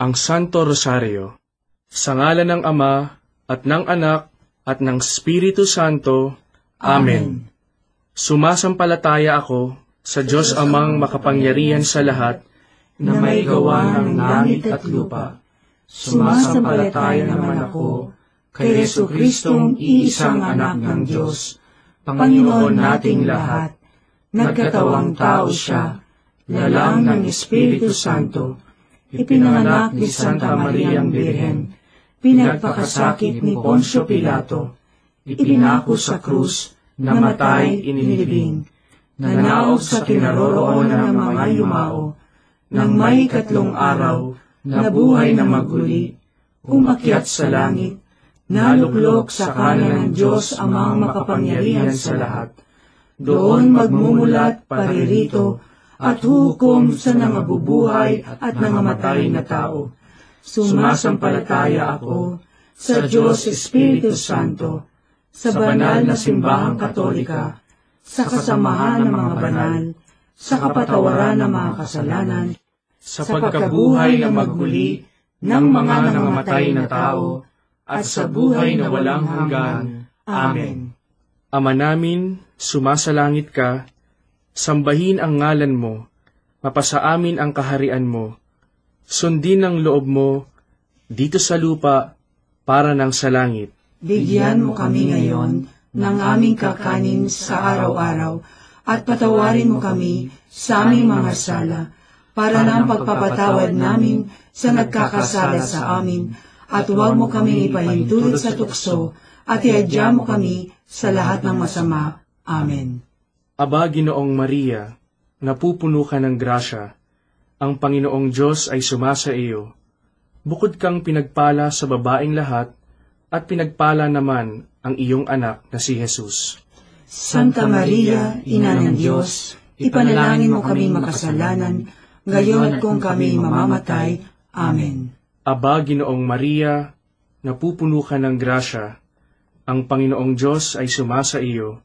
ang Santo Rosario. Sa ngalan ng Ama, at ng Anak, at ng Espiritu Santo. Amen. Sumasampalataya ako sa Diyos Amang makapangyarihan sa lahat, na may gawa ng langit at lupa. Sumasampalataya naman ako kay Jesucristong iisang anak ng Diyos, Panginoon nating lahat. Nagkatawang tao siya, lalang ng Espiritu Santo, ipinanganak ni Santa Mariang Birhen, pinagpakasakit ni Poncio Pilato, ipinako sa krus, namatay, inilibing, nanaog sa kinaroroonan ng mga yumao, nang may 3 araw, nabuhay na maguli, umakyat sa langit, naluklok sa kanan ng Diyos Amang makapangyarihan sa lahat. Doon magmumulat paririto at hukom sa nangabubuhay at nangamatay na tao. Sumasampalataya ako sa Diyos Espiritu Santo, sa banal na simbahang katolika, sa kasamahan ng mga banal, sa kapatawaran ng mga kasalanan, sa pagkabuhay na magmuli ng mga nangamatay na tao, at sa buhay na walang hanggan. Amen. Ama namin, sumasalangit ka, sambahin ang ngalan mo, mapasa amin ang kaharian mo, sundin ang loob mo, dito sa lupa, para ng sa langit. Bigyan mo kami ngayon ng aming kakanin sa araw-araw, at patawarin mo kami sa aming mga sala, para ng pagpapatawad namin sa nagkakasala sa amin, at huwag mo kami ipahintulot sa tukso, at iadya mo kami sa lahat ng masama. Amen. Aba, Ginoong Maria, napupuno ka ng grasya, ang Panginoong Diyos ay sumasa iyo. Bukod kang pinagpala sa babaeng lahat, at pinagpala naman ang iyong anak na si Jesus. Santa Maria, Ina ng Diyos, ipanalangin mo kami makasalanan, ngayon at kung kami mamamatay. Amen. Aba, Ginoong Maria, napupuno ka ng grasya, ang Panginoong Diyos ay sumasa iyo.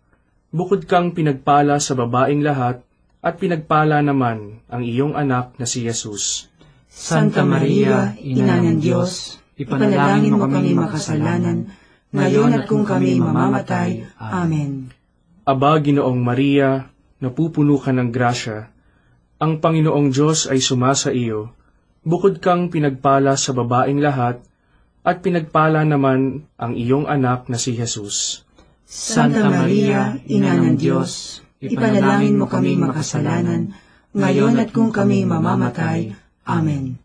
Bukod kang pinagpala sa babaeng lahat, at pinagpala naman ang iyong anak na si Jesus. Santa Maria, Ina ng Diyos, ipanalangin mo kami makasalanan, ngayon at kung kami mamamatay. Amen. Aba, Ginoong Maria, napupuno ka ng grasya, ang Panginoong Diyos ay sumasa iyo. Bukod kang pinagpala sa babaeng lahat, at pinagpala naman ang iyong anak na si Jesus. Santa Maria, Ina ng Diyos, ipanalangin mo kami makasalanan, ngayon at kung kami mamamatay. Amen.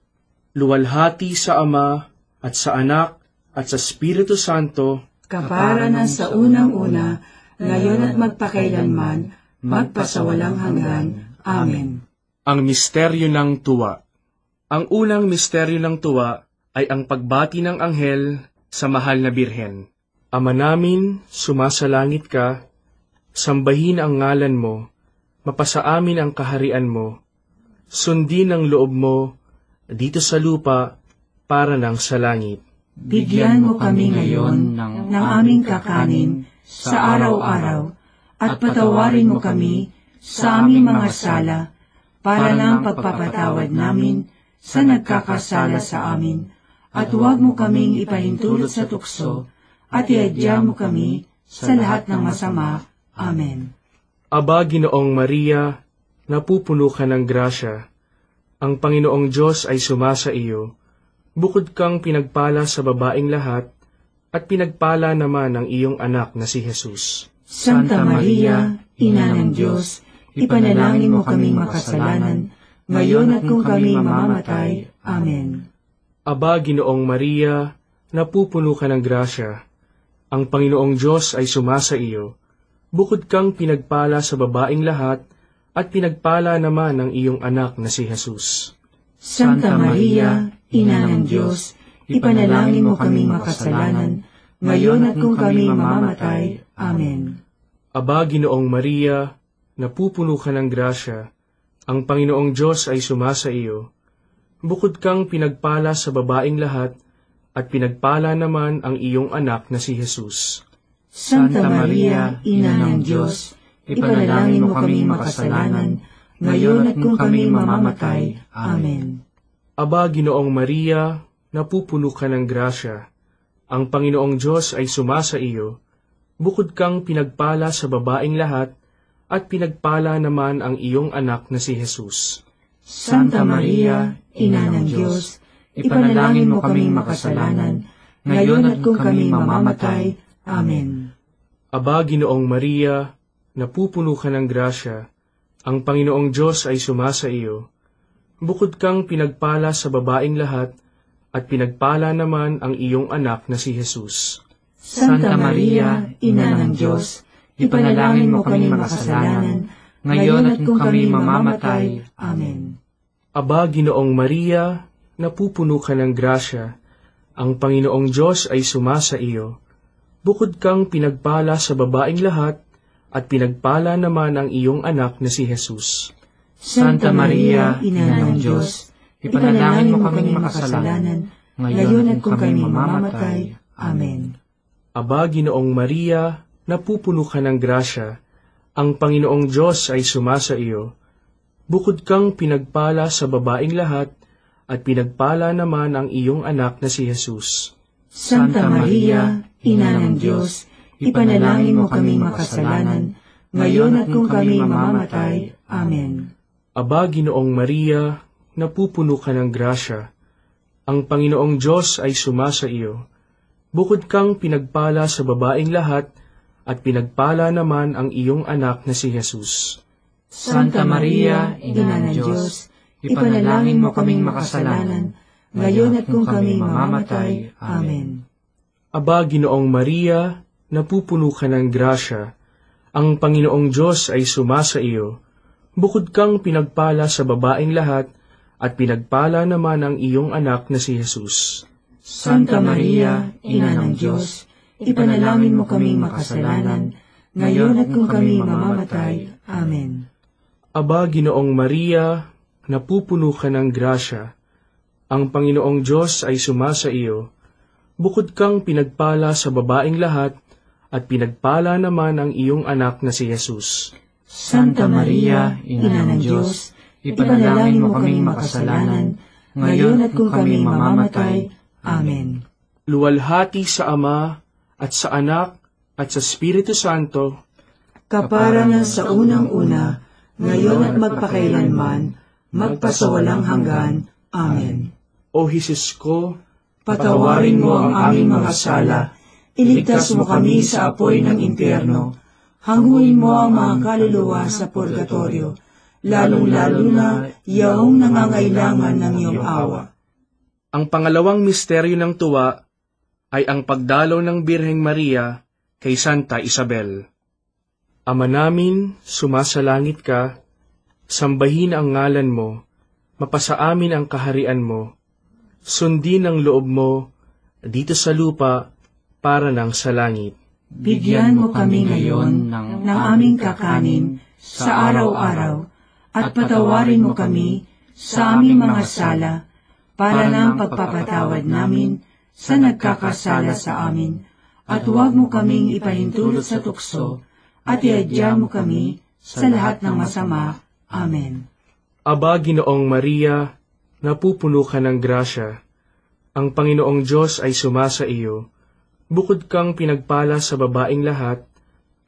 Luwalhati sa Ama, at sa Anak, at sa Espiritu Santo, kapara na sa unang-una, ngayon at magpakailanman, magpasawalang hanggan. Amen. Ang misteryo ng tuwa. Ang unang misteryo ng tuwa ay ang pagbati ng anghel sa mahal na Birhen. Ama namin, sumasalangit ka, sambahin ang ngalan mo, mapasa amin ang kaharian mo, sundin ang loob mo, dito sa lupa, para ng sa langit. Bigyan mo kami ngayon ng aming kakanin sa araw-araw, at patawarin mo kami sa aming mga sala, para ng pagpapatawad namin sa nagkakasala sa amin, at huwag mo kaming ipahintulot sa tukso, at iadya mo kami sa lahat ng masama. Amen. Aba, Ginoong Maria, napupuno ka ng grasya, ang Panginoong Diyos ay sumasa iyo. Bukod kang pinagpala sa babaeng lahat, at pinagpala naman ang iyong anak na si Jesus. Santa Maria, Ina ng Diyos, ipanalangin mo kaming makasalanan, ngayon at kung kami mamamatay. Amen. Aba, Ginoong Maria, napupuno ka ng grasya, ang Panginoong Diyos ay sumasa iyo. Bukod kang pinagpala sa babaeng lahat, at pinagpala naman ang iyong anak na si Jesus. Santa Maria, Ina ng Diyos, ipanalangin mo kaming makasalanan, ngayon at kung kami mamamatay. Amen. Aba, Ginoong Maria, napupuno ka ng grasya, ang Panginoong Diyos ay sumasa iyo. Bukod kang pinagpala sa babaeng lahat, at pinagpala naman ang iyong anak na si Jesus. Santa Maria, Ina ng Diyos, ipanalangin mo kaming makasalanan, ngayon at kung kami mamamatay. Amen. Aba, Ginoong Maria, napupuno ka ng grasya. Ang Panginoong Diyos ay sumasa iyo. Bukod kang pinagpala sa babaeng lahat, at pinagpala naman ang iyong anak na si Jesus. Santa Maria, Ina ng Diyos, ipanalangin mo kaming makasalanan, ngayon at kung kami mamamatay. Amen. Aba, Ginoong Maria, napupuno ka ng grasya. Ang Panginoong Diyos ay sumasa iyo. Bukod kang pinagpala sa babaeng lahat, at pinagpala naman ang iyong anak na si Jesus. Santa Maria, Ina ng Diyos, ipanalangin mo kami makasalanan, ngayon at kung kami mamamatay. Amen. Aba, Ginoong Maria, napupuno ka ng grasya. Ang Panginoong Diyos ay sumasa iyo. Bukod kang pinagpala sa babaeng lahat, at pinagpala naman ang iyong anak na si Jesus. Santa Maria, Ina ng Diyos, ipanalangin mo kami makasalanan, ngayon at kung kami mamamatay. Amen. Aba, Ginoong Maria, napupuno ka ng grasya. Ang Panginoong Diyos ay sumasa iyo. Bukod kang pinagpala sa babaeng lahat, at pinagpala naman ang iyong anak na si Jesus. Santa Maria, Ina ng Diyos, ipanalangin mo kami makasalanan, ngayon at kung kami mamamatay. Amen. Aba, Ginoong Maria, napupuno ka ng grasya. Ang Panginoong Diyos ay sumasa iyo. Bukod kang pinagpala sa babaeng lahat, at pinagpala naman ang iyong anak na si Jesus. Santa Maria, Ina ng Diyos, ipanalangin mo kaming makasalanan, ngayon at kung kami mamamatay. Amen. Aba, Ginoong Maria, napupuno ka ng grasya. Ang Panginoong Diyos ay sumasa iyo. Bukod kang pinagpala sa babaeng lahat, at pinagpala naman ang iyong anak na si Jesus. Santa Maria, Ina ng Diyos, ipanalangin mo kaming makasalanan, ngayon at kung kami mamamatay. Amen. Aba, Ginoong Maria, napupuno ka ng grasya. Ang Panginoong Diyos ay sumasa iyo. Bukod kang pinagpala sa babaeng lahat, at pinagpala naman ang iyong anak na si Jesus. Santa Maria, Ina ng Diyos, ipanalangin mo kaming makasalanan, ngayon at kung kami mamamatay. Amen. Luwalhati sa Ama, at sa Anak, at sa Espiritu Santo, kapara na sa unang-una, ngayon at magpakailanman, magpasawalang hanggan. Amen. O Jesus ko, patawarin mo ang aming mga sala, iligtas mo kami sa apoy ng impyerno, hanguin mo ang mga kaluluwa sa purgatorio, lalong-lalo na yaong nangangailangan ng iyong awa. Ang pangalawang misteryo ng tuwa ay ang pagdalaw ng Birheng Maria kay Santa Isabel. Ama namin, sumasalangit ka, sambahin ang ngalan mo, mapasa amin ang kaharian mo, sundin ang loob mo, dito sa lupa, para ng sa langit. Bigyan mo kami ngayon ng aming kakanin sa araw-araw, at patawarin mo kami sa aming mga sala, para ng pagpapatawad namin sa nagkakasala sa amin, at huwag mo kaming ipahintulot sa tukso, at iadya mo kami sa lahat ng masama. Amen. Aba, Ginoong Maria, napupuno ka ng grasya. Ang Panginoong Diyos ay sumasa iyo. Bukod kang pinagpala sa babaeng lahat,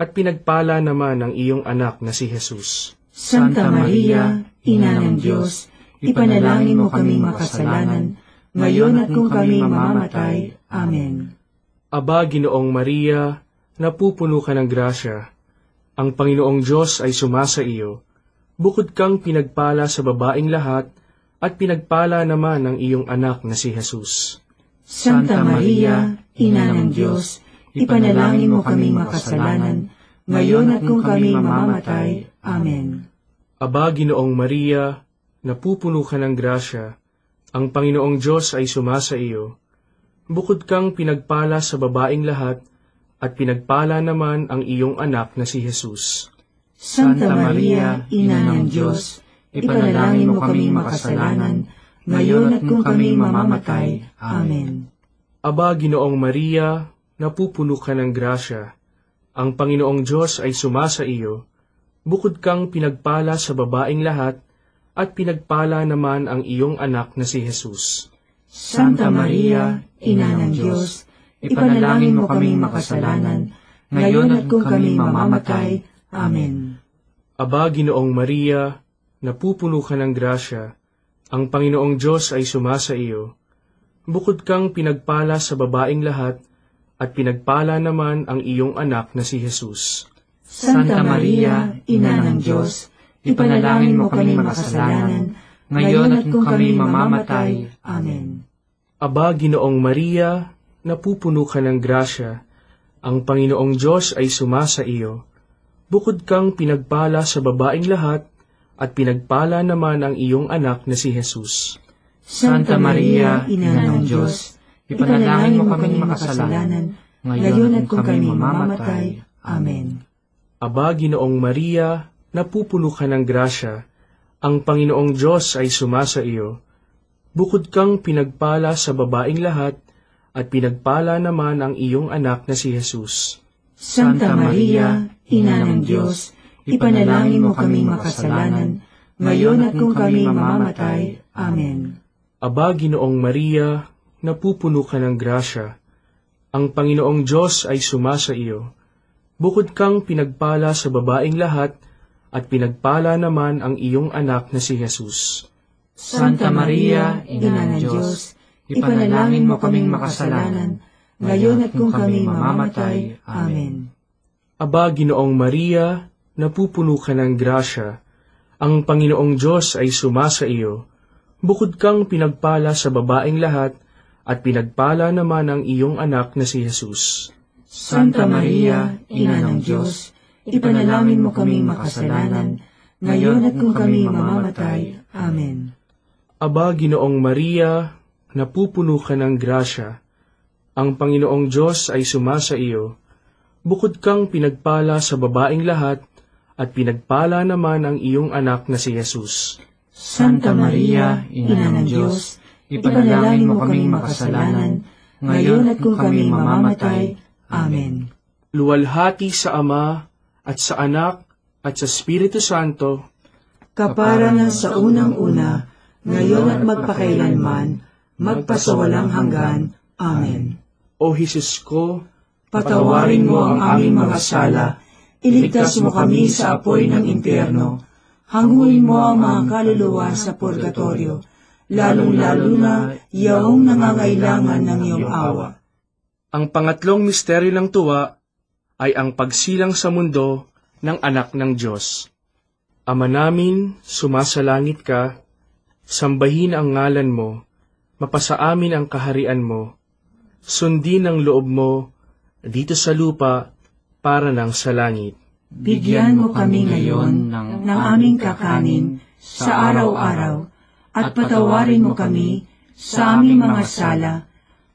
at pinagpala naman ang iyong anak na si Jesus. Santa Maria, Ina ng Diyos, ipanalangin mo kaming makasalanan, ngayon at kung kami mamamatay. Amen. Aba, Ginoong Maria, napupuno ka ng grasya. Ang Panginoong Diyos ay sumasa iyo. Bukod kang pinagpala sa babaeng lahat, at pinagpala naman ang iyong anak na si Jesus. Santa Maria, Ina ng Diyos, ipanalangin mo kaming makasalanan, ngayon at kung kami mamamatay. Amen. Aba, Ginoong Maria, napupuno ka ng grasya. Ang Panginoong Diyos ay sumasa iyo. Bukod kang pinagpala sa babaeng lahat, at pinagpala naman ang iyong anak na si Jesus. Santa Maria, Ina ng Diyos, ipanalangin mo kaming makasalanan, ngayon at kung kami mamamatay. Amen. Aba, Ginoong Maria, napupuno ka ng grasya. Ang Panginoong Diyos ay sumasa iyo. Bukod kang pinagpala sa babaeng lahat, at pinagpala naman ang iyong anak na si Jesus. Santa Maria, Ina ng Diyos, ipanalangin mo kaming makasalanan, ngayon at kung kami mamamatay. Amen. Aba, Ginoong Maria, napupuno ka ng grasya, ang Panginoong Diyos ay sumasa iyo. Bukod kang pinagpala sa babaeng lahat, at pinagpala naman ang iyong anak na si Jesus. Santa Maria, Ina ng Diyos, ipanalangin mo kaming makasalanan, ngayon at kung kami mamamatay. Amen. Aba, Ginoong Maria, napupuno ka ng grasya, ang Panginoong Diyos ay sumasa iyo. Bukod kang pinagpala sa babaeng lahat, at pinagpala naman ang iyong anak na si Jesus. Santa Maria, Ina ng Diyos, ipanalangin mo kaming makasalanan, ngayon at kung kami mamamatay. Amen. Aba, Ginoong Maria, napupuno ka ng grasya, ang Panginoong Diyos ay sumasa iyo. Bukod kang pinagpala sa babaeng lahat, at pinagpala naman ang iyong anak na si Jesus. Santa Maria, Ina ng Diyos, ipanalangin mo kaming makasalanan, ngayon at kung kami mamamatay. Amen. Aba, Ginoong Maria, napupuno ka ng grasya, ang Panginoong Diyos ay sumasa iyo. Bukod kang pinagpala sa babaeng lahat, at pinagpala naman ang iyong anak na si Jesus. Santa Maria, Ina ng Diyos, ipanalangin mo kaming makasalanan, ngayon at kung kami mamamatay. Amen. Aba, Ginoong Maria, napupuno ka ng grasya, ang Panginoong Diyos ay sumasa iyo. Bukod kang pinagpala sa babaeng lahat, at pinagpala naman ang iyong anak na si Jesus. Santa Maria, Ina ng Diyos, ipanalangin mo kaming makasalanan, ngayon at kung kami mamamatay. Amen. Aba, Ginoong Maria, napupuno ka ng grasya, ang Panginoong Diyos ay sumasa iyo. Bukod kang pinagpala sa babaeng lahat, at pinagpala naman ang iyong anak na si Jesus. Santa Maria, Ina ng Diyos, ipanalangin mo kaming makasalanan, ngayon at kung kami mamamatay. Amen. Luwalhati sa Ama, at sa Anak, at sa Espiritu Santo, kapara na sa unang-una, ngayon at magpakailanman, magpasawalang hanggan. Amen. O Jesus ko, patawarin mo ang aming mga sala, iligtas mo kami sa apoy ng impyerno, hanguin mo ang mga kaluluwa sa purgatorio, lalong-lalo na yaong nangangailangan ng iyong awa. Ang pangatlong misteryo ng tuwa ay ang pagsilang sa mundo ng anak ng Diyos. Ama namin, sumasalangit ka, sambahin ang ngalan mo, mapasa amin ang kaharian mo, sundin ang loob mo, dito sa lupa, para ng sa langit. Bigyan mo kami ngayon ng aming kakanin sa araw-araw, at patawarin mo kami sa aming mga sala,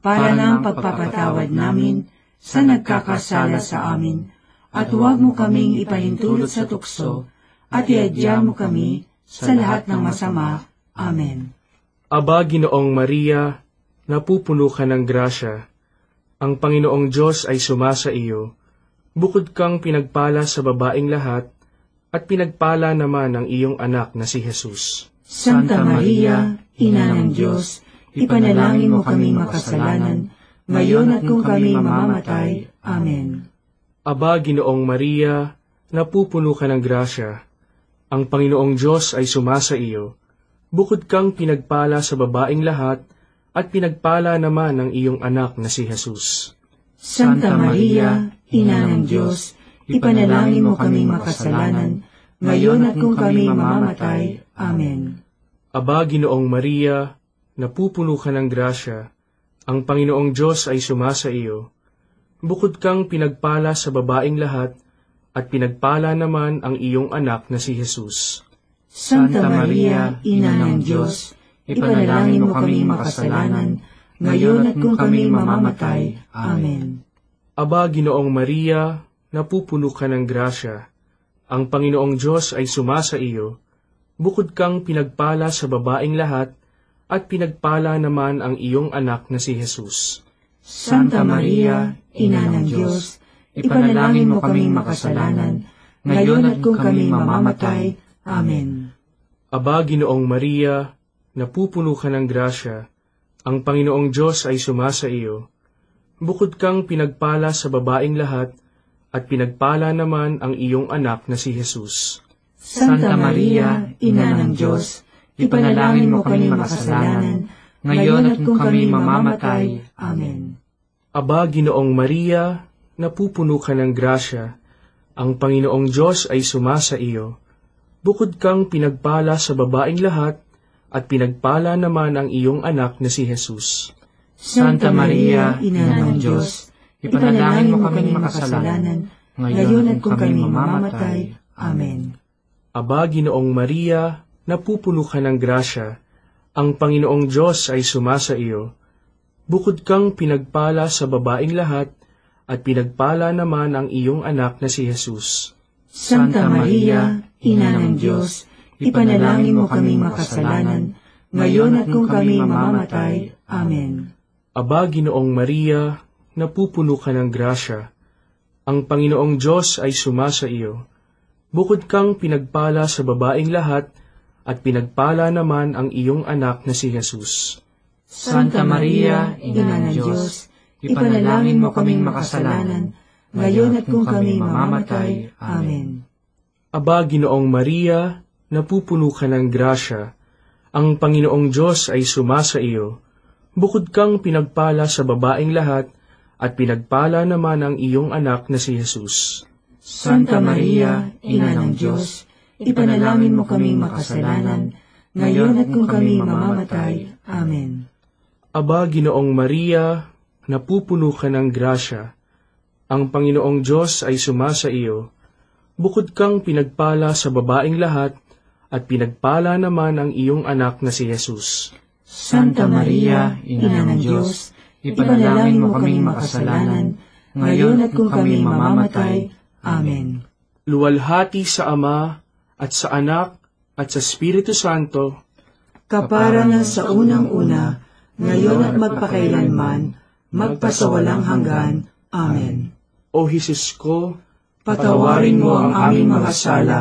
para ng pagpapatawad namin sa nagkakasala sa amin, at huwag mo kaming ipahintulot sa tukso, at iadya mo kami sa lahat ng masama. Amen. Aba, Ginoong Maria, napupuno ka ng grasya, ang Panginoong Diyos ay sumasa iyo. Bukod kang pinagpala sa babaeng lahat, at pinagpala naman ang iyong anak na si Jesus. Santa Maria, Ina ng Diyos, ipanalangin mo kaming makasalanan, ngayon at kung kami mamamatay. Amen. Aba, Ginoong Maria, napupuno ka ng grasya, ang Panginoong Diyos ay sumasa iyo. Bukod kang pinagpala sa babaeng lahat, at pinagpala naman ang iyong anak na si Jesus. Santa Maria, Ina ng Diyos, ipanalangin mo kaming makasalanan, ngayon at kung kami mamamatay. Amen. Aba, Ginoong Maria, napupuno ka ng grasya, ang Panginoong Diyos ay sumasa iyo. Bukod kang pinagpala sa babaeng lahat, at pinagpala naman ang iyong anak na si Jesus. Santa Maria, Ina ng Diyos, ipanalangin mo kaming makasalanan, ngayon at kung kami mamamatay. Amen. Aba, Ginoong Maria, napupuno ka ng grasya, ang Panginoong Diyos ay sumasa iyo. Bukod kang pinagpala sa babaeng lahat, at pinagpala naman ang iyong anak na si Jesus. Santa Maria, Ina ng Diyos, ipanalangin mo kaming makasalanan, ngayon at kung kami mamamatay. Amen. Aba, Ginoong Maria, napupuno ka ng grasya, ang Panginoong Diyos ay sumasa iyo. Bukod kang pinagpala sa babaeng lahat, at pinagpala naman ang iyong anak na si Jesus. Santa Maria, Ina ng Diyos, ipanalangin mo kami makasalanan, ngayon at kung kami mamamatay. Amen. Aba, Ginoong Maria, napupuno ka ng grasya, ang Panginoong Diyos ay sumasa iyo. Bukod kang pinagpala sa babaeng lahat, at pinagpala naman ang iyong anak na si Jesus. Santa Maria, Ina ng Diyos, ipanalangin mo kami makasalanan, ngayon at kung kami mamamatay. Amen. Aba, Ginoong Maria, napupuno ka ng grasya, ang Panginoong Diyos ay sumasa iyo. Bukod kang pinagpala sa babaeng lahat, at pinagpala naman ang iyong anak na si Jesus. Santa Maria, Ina ng Diyos, ipanalangin mo kami makasalanan, ngayon at kung kami mamamatay. Amen. Aba, Ginoong Maria, napupuno ka ng grasya, ang Panginoong Diyos ay sumasa iyo. Bukod kang pinagpala sa babaeng lahat, at pinagpala naman ang iyong anak na si Jesus. Santa Maria, Ina ng Diyos, ipanalangin mo kaming makasalanan, ngayon at kung kami mamamatay. Amen. Aba, Ginoong Maria, napupuno ka ng grasya, ang Panginoong Diyos ay sumasa iyo. Bukod kang pinagpala sa babaeng lahat, at pinagpala naman ang iyong anak na si Jesus. Santa Maria, Ina ng Diyos, ipanalangin mo kaming makasalanan, ngayon at kung kami mamamatay. Amen. Aba, Ginoong Maria, napupuno ka ng grasya, ang Panginoong Diyos ay sumasa iyo. Bukod kang pinagpala sa babaeng lahat, at pinagpala naman ang iyong anak na si Jesus. Santa Maria, Ina ng Diyos, ipanalangin mo kaming makasalanan, ngayon at kung kami mamamatay. Amen. Luwalhati sa Ama, at sa Anak, at sa Espiritu Santo, kapara na sa unang-una, ngayon at magpakailanman, magpasawalang hanggan. Amen. O Jesus ko, patawarin mo ang aming mga sala,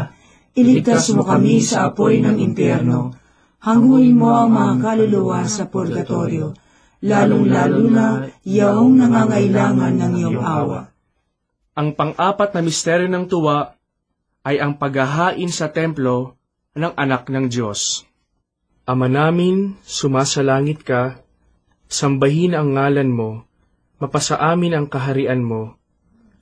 iligtas mo kami sa apoy ng impyerno, hanguin mo ang mga kaluluwa sa purgatorio, lalong-lalo na yaong nangangailangan ng iyong awa. Ang pang-apat na misteryo ng tuwa ay ang paghahain sa templo ng anak ng Diyos. Ama namin, sumasalangit ka, sambahin ang ngalan mo, mapasa amin ang kaharian mo,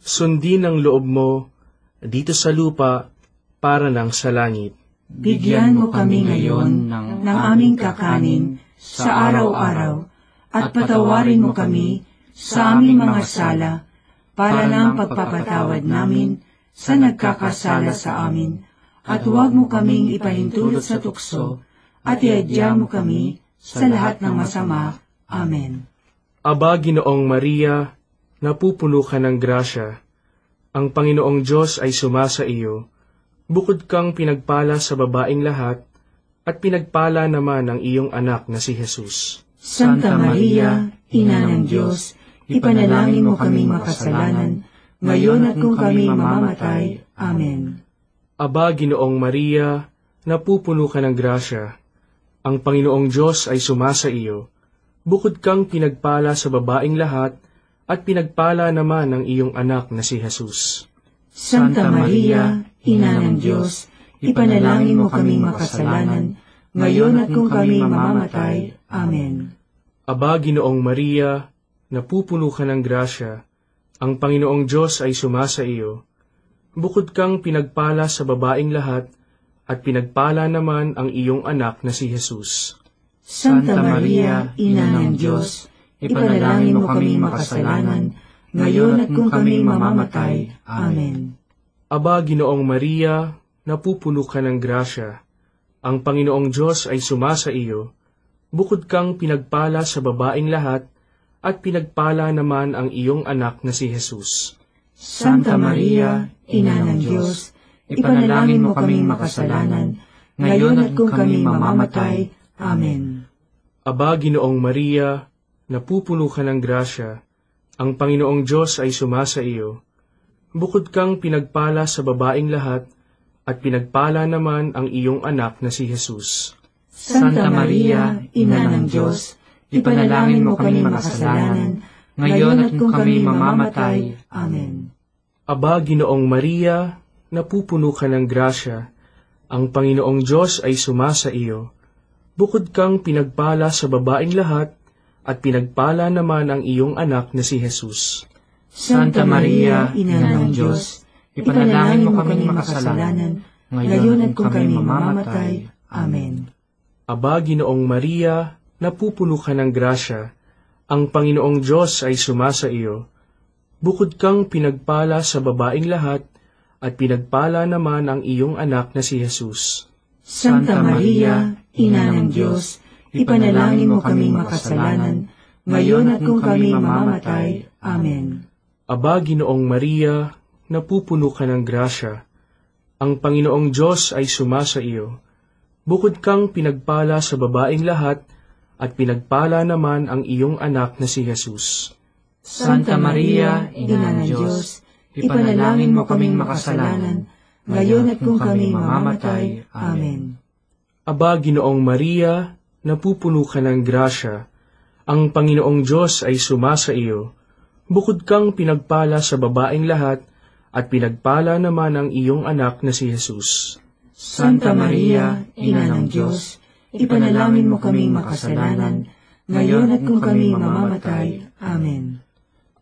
sundin ang loob mo dito sa lupa para nang sa langit. Bigyan mo kami ngayon ng aming kakanin sa araw-araw, at patawarin mo kami sa aming mga sala, para ng pagpapatawad namin sa nagkakasala sa amin, at huwag mo kaming ipahintulot sa tukso, at iadya mo kami sa lahat ng masama. Amen. Aba, Ginoong Maria, napupuno ka ng grasya, ang Panginoong Diyos ay sumasa iyo. Bukod kang pinagpala sa babaeng lahat, at pinagpala naman ang iyong anak na si Jesus. Santa Maria, Ina ng Diyos, ipanalangin mo kaming makasalanan, ngayon at kung kami mamamatay. Amen. Aba, Ginoong Maria, napupuno ka ng grasya, ang Panginoong Diyos ay sumasa iyo. Bukod kang pinagpala sa babaeng lahat, at pinagpala naman ang iyong anak na si Jesus. Santa Maria, Ina ng Diyos, ipanalangin mo kaming makasalanan, ngayon at kung kami mamamatay. Amen. Aba, Ginoong Maria, napupuno ka ng grasya, ang Panginoong Diyos ay sumasa iyo. Bukod kang pinagpala sa babaeng lahat, at pinagpala naman ang iyong anak na si Jesus. Santa Maria, Ina ng Diyos, ipanalangin mo kaming makasalanan, ngayon at kung kami mamamatay. Amen. Aba, Ginoong Maria, napupuno ka ng grasya, ang Panginoong Diyos ay sumasa iyo. Bukod kang pinagpala sa babaeng lahat, at pinagpala naman ang iyong anak na si Jesus. Santa Maria, Ina ng Diyos, ipanalangin mo kaming makasalanan, ngayon at kung kami mamamatay. Amen. Aba, Ginoong Maria, napupuno ka ng grasya, ang Panginoong Diyos ay sumasa iyo. Bukod kang pinagpala sa babaeng lahat, at pinagpala naman ang iyong anak na si Jesus. Santa Maria, Ina ng Diyos, ipanalangin mo kami makasalanan, ngayon at kung kami mamamatay. Amen. Aba, Ginoong Maria, napupuno ka ng grasya, ang Panginoong Diyos ay sumasa iyo. Bukod kang pinagpala sa babaeng lahat, at pinagpala naman ang iyong anak na si Jesus. Santa Maria, Ina ng Diyos, ipanalangin mo kami makasalanan, ngayon at kung kami mamamatay. Amen. Aba, Ginoong Maria, napupuno ka ng grasya, ang Panginoong Diyos ay sumasa iyo. Bukod kang pinagpala sa babaeng lahat, at pinagpala naman ang iyong anak na si Jesus. Santa Maria, Ina ng Diyos, ipanalangin mo kami makasalanan, ngayon at kung kami mamamatay. Amen. Aba, Ginoong Maria, napupuno ka ng grasya, ang Panginoong Diyos ay sumasa iyo. Bukod kang pinagpala sa babaeng lahat, at pinagpala naman ang iyong anak na si Jesus. Santa Maria, Ina ng Diyos, ipanalangin mo kaming makasalanan, ngayon at kung kami mamamatay. Amen. Aba, Ginoong Maria, napupuno ka ng grasya, ang Panginoong Diyos ay sumasa iyo. Bukod kang pinagpala sa babaeng lahat, at pinagpala naman ang iyong anak na si Jesus. Santa Maria, Ina ng Diyos, ipanalangin mo kaming makasalanan, ngayon at kung kami mamamatay. Amen.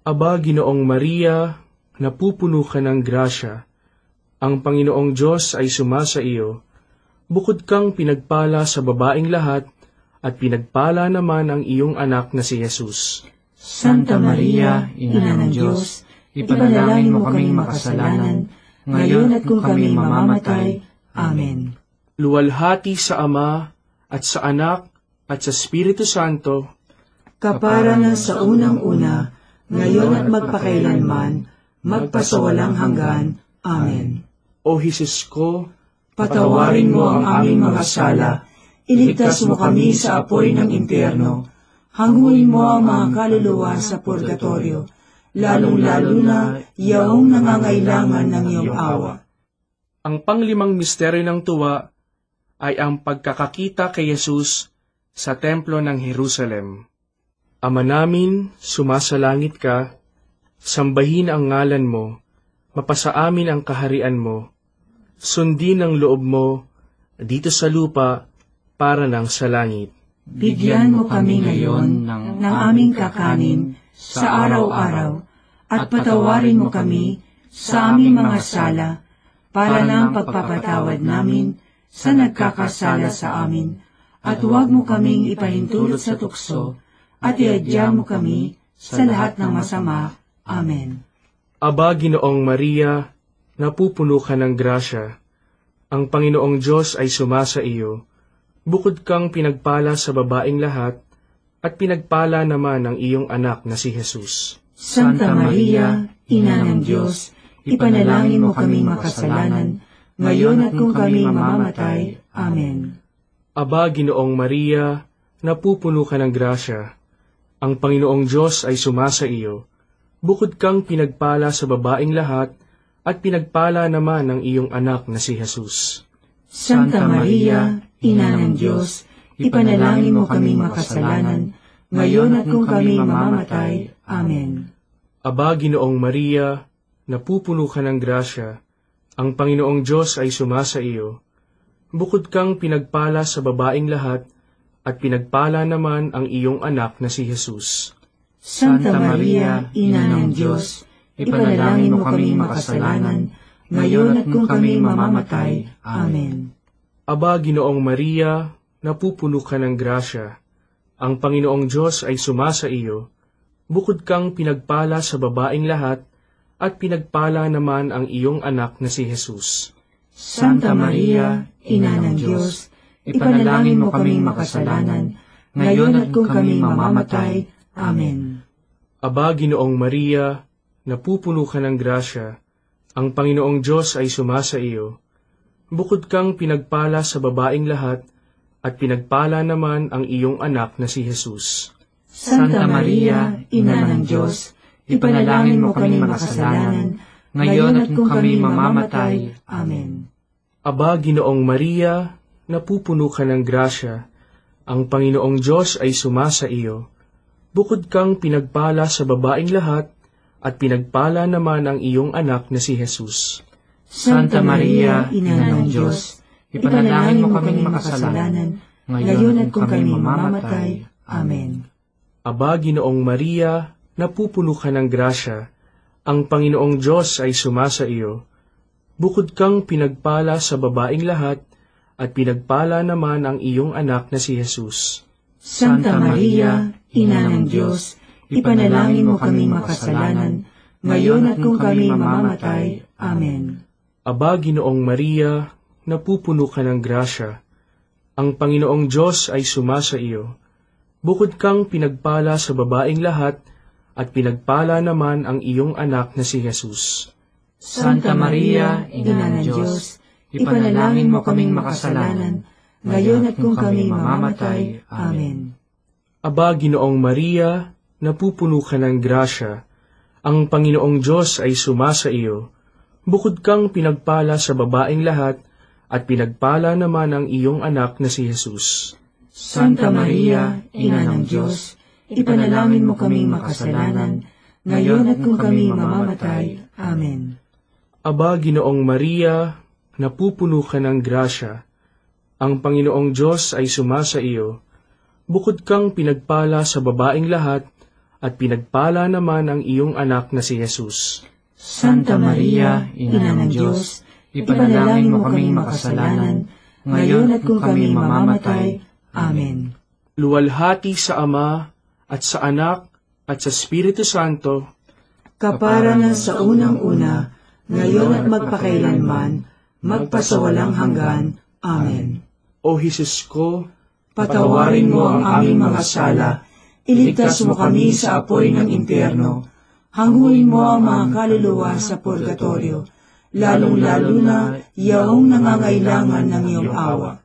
Aba, Ginoong Maria, napupuno ka ng grasya, ang Panginoong Diyos ay sumasa iyo. Bukod kang pinagpala sa babaeng lahat, at pinagpala naman ang iyong anak na si Jesus. Santa Maria, Ina ng Diyos, ipanalangin mo kaming makasalanan, ngayon at kung kami mamamatay. Amen. Luwalhati sa Ama, at sa Anak, at sa Espiritu Santo, kapara na sa unang-una, ngayon at magpakailanman, magpasawalang hanggan. Amen. O Jesus ko, patawarin mo ang aming mga sala, iligtas mo kami sa apoy ng impyerno, hanguin mo ang mga kaluluwa sa purgatorio, lalong-lalo na yaong nangangailangan ng iyong awa. Ang panglimang misteryo ng tuwa ay ang pagkakakita kay Jesus sa templo ng Jerusalem. Ama namin, sumasalangit ka, sambahin ang ngalan mo, mapasa amin ang kaharian mo, sundin ang loob mo dito sa lupa para nang sa langit. Bigyan mo kami ngayon ng aming kakanin sa araw-araw, at patawarin mo kami sa aming mga sala, para ng pagpapatawad namin sa nagkakasala sa amin, at huwag mo kaming ipahintulot sa tukso, at iadya mo kami sa lahat ng masama. Amen. Aba, Ginoong Maria, napupuno ka ng grasya, ang Panginoong Diyos ay sumasa iyo. Bukod kang pinagpala sa babaeng lahat, at pinagpala naman ang iyong anak na si Jesus. Santa Maria, Ina ng Diyos, ipanalangin mo kaming makasalanan, ngayon at kung kami mamamatay. Amen. Aba, Ginoong Maria, napupuno ka ng grasya, ang Panginoong Diyos ay sumasa iyo. Bukod kang pinagpala sa babaeng lahat, at pinagpala naman ang iyong anak na si Jesus. Santa Maria, Ina ng Diyos, ipanalangin mo kaming makasalanan, ngayon at kung kami mamamatay. Amen. Aba, Ginoong Maria, napupuno ka ng grasya, ang Panginoong Diyos ay sumasa iyo. Bukod kang pinagpala sa babaeng lahat, at pinagpala naman ang iyong anak na si Jesus. Santa Maria, Ina ng Diyos, ipanalangin mo kaming makasalanan, ngayon at kung kami mamamatay. Amen. Aba, Ginoong Maria, napupuno ka ng grasya, ang Panginoong Diyos ay sumasa iyo. Bukod kang pinagpala sa babaeng lahat, at pinagpala naman ang iyong anak na si Jesus. Santa Maria, Ina ng Diyos, ipanalangin mo kaming makasalanan, ngayon at kung kami mamamatay. Amen. Aba, Ginoong Maria, napupuno ka ng grasya, ang Panginoong Diyos ay sumasa iyo. Bukod kang pinagpala sa babaeng lahat, at pinagpala naman ang iyong anak na si Jesus. Santa Maria, Ina ng Diyos, ipanalangin mo kaming makasalanan, ngayon at kung kami mamamatay. Amen. Aba, Ginoong Maria, napupuno ka ng grasya, ang Panginoong Diyos ay sumasa iyo. Bukod kang pinagpala sa babaeng lahat, at pinagpala naman ang iyong anak na si Jesus. Santa Maria, Ina ng Diyos, ipanalangin mo kaming makasalanan, ngayon at kung kami mamamatay. Amen. Aba, Ginoong Maria, napupuno ka ng grasya, ang Panginoong Diyos ay sumasa iyo. Bukod kang pinagpala sa babaeng lahat, at pinagpala naman ang iyong anak na si Jesus. Santa Maria, Ina ng Diyos, ipanalangin mo kaming makasalanan, ngayon at kung kami mamamatay. Amen. Aba, Ginoong Maria, napupuno ka ng grasya, ang Panginoong Diyos ay sumasa iyo. Bukod kang pinagpala sa babaeng lahat, at pinagpala naman ang iyong anak na si Jesus. Santa Maria, Ina ng Diyos, ipanalangin mo kaming makasalanan, ngayon at kung kami mamamatay. Amen. Aba, Ginoong Maria, napupuno ka ng grasya, ang Panginoong Diyos ay sumasa iyo. Bukod kang pinagpala sa babaeng lahat, at pinagpala naman ang iyong anak na si Jesus. Santa Maria, Ina ng Diyos, ipanalangin mo kaming makasalanan, ngayon at kung kami mamamatay. Amen. Aba, Ginoong Maria, napupuno ka ng grasya, ang Panginoong Diyos ay sumasa iyo. Bukod kang pinagpala sa babaeng lahat, at pinagpala naman ang iyong anak na si Jesus. Santa Maria, Ina ng Diyos, ipanalangin mo kaming makasalanan, ngayon at kung kami mamamatay. Amen. Luwalhati sa Ama, at sa Anak, at sa Espiritu Santo, kapara na sa unang-una, ngayon at magpakailanman, magpasawalang hanggan. Amen. O Jesus ko, patawarin mo ang aming mga sala, iligtas mo kami sa apoy ng impyerno, hanguin mo ang mga kaluluwa sa purgatorio, lalong-lalo na yaong nangangailangan ng iyong awa.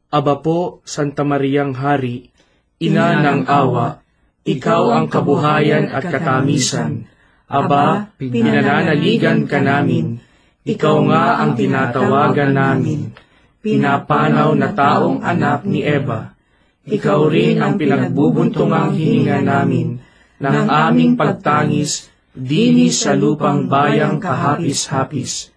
Aba po, Santa Mariang Hari, Ina ng awa, ikaw ang kabuhayan at katamisan. Aba, pinananaligan ka namin, ikaw nga ang tinatawagan namin, pinapanaw na taong anak ni Eva. Ikaw rin ang pinagbubuntungang hininga namin ng aming pagtangis dini sa lupang bayang kahapis-hapis.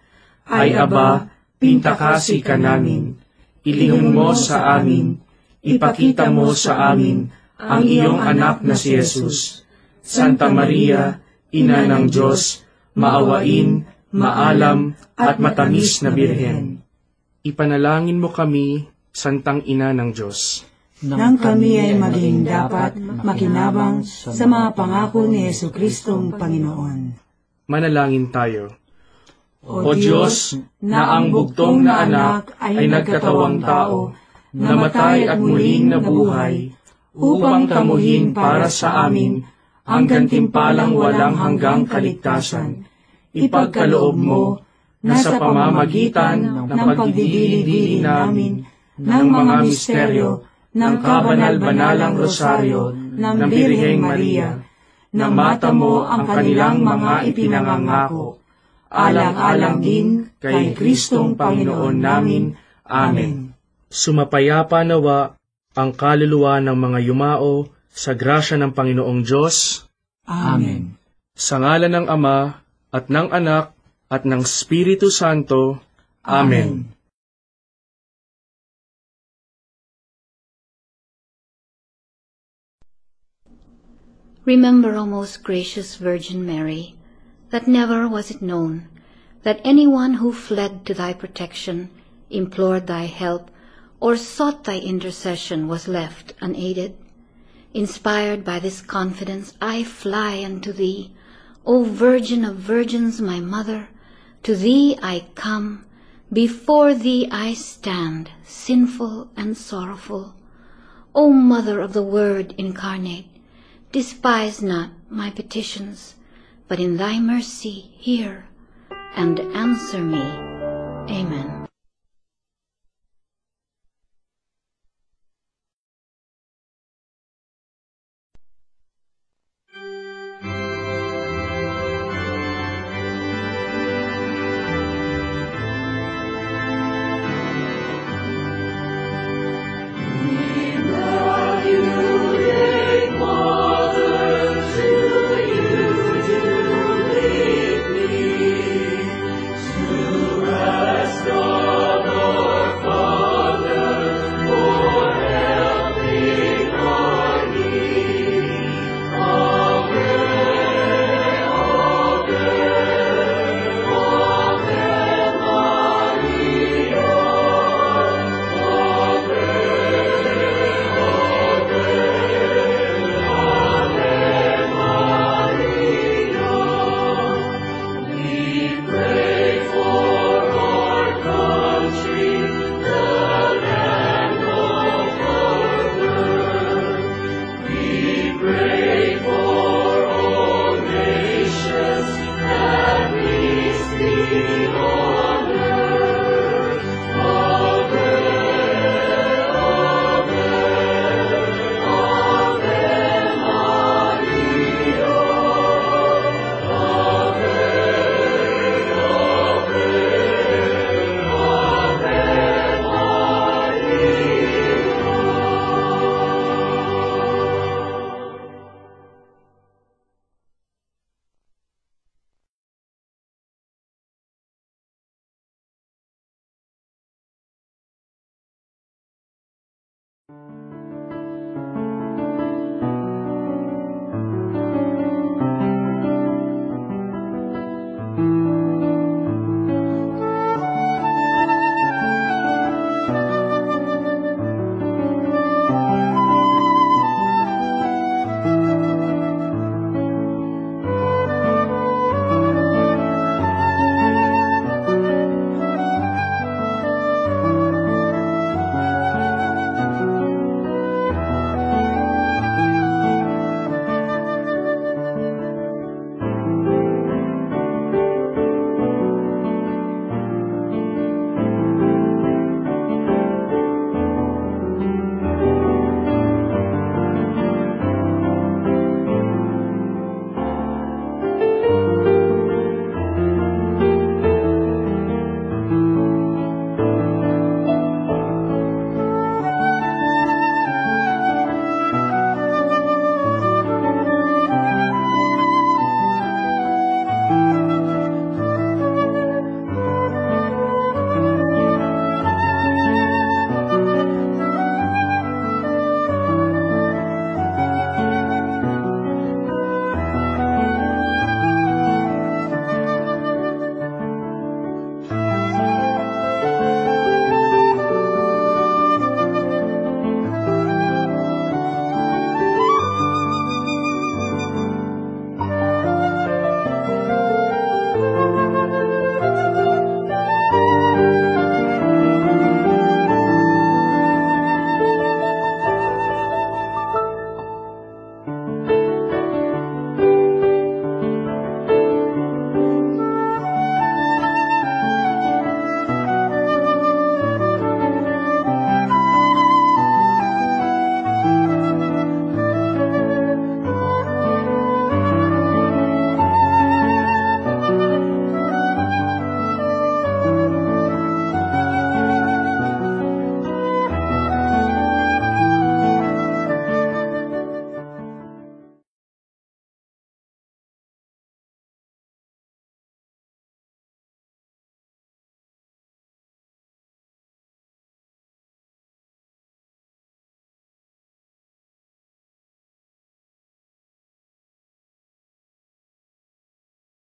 Ay Aba, pintakasi ka namin, ilingon mo sa amin, ipakita mo sa amin ang iyong anak na si Jesus. Santa Maria, Ina ng Diyos, maawain, maalam, at matamis na Birhen. Ipanalangin mo kami, Santang Ina ng Diyos, nang kami ay maging dapat makinabang sa mga pangako ni Jesucristong Panginoon. Manalangin tayo. O Diyos, na ang bugtong na anak ay nagkatawang tao, namatay at muling nabuhay, upang tamuhin para sa amin ang gantimpalang walang hanggang kaligtasan. Ipagkaloob mo na sa pamamagitan ng pagdidili-dili namin ng mga misteryo ng kabanal-banalang rosaryo ng Birheng Maria, na mata mo ang kanilang mga ipinangangako, alang-alang din kay Kristong Panginoon namin. Amen. Sumapayapa nawa ang kaluluwa ng mga yumao sa grasya ng Panginoong Diyos. Amen. Sa ngalan ng Ama, at ng Anak, at ng Espiritu Santo. Amen. Remember, O most gracious Virgin Mary, that never was it known that anyone who fled to thy protection, implored thy help, or sought thy intercession was left unaided. Inspired by this confidence, I fly unto thee, O Virgin of Virgins, my Mother. To thee I come, before thee I stand, sinful and sorrowful. O Mother of the Word incarnate, despise not my petitions, but in thy mercy hear and answer me. Amen.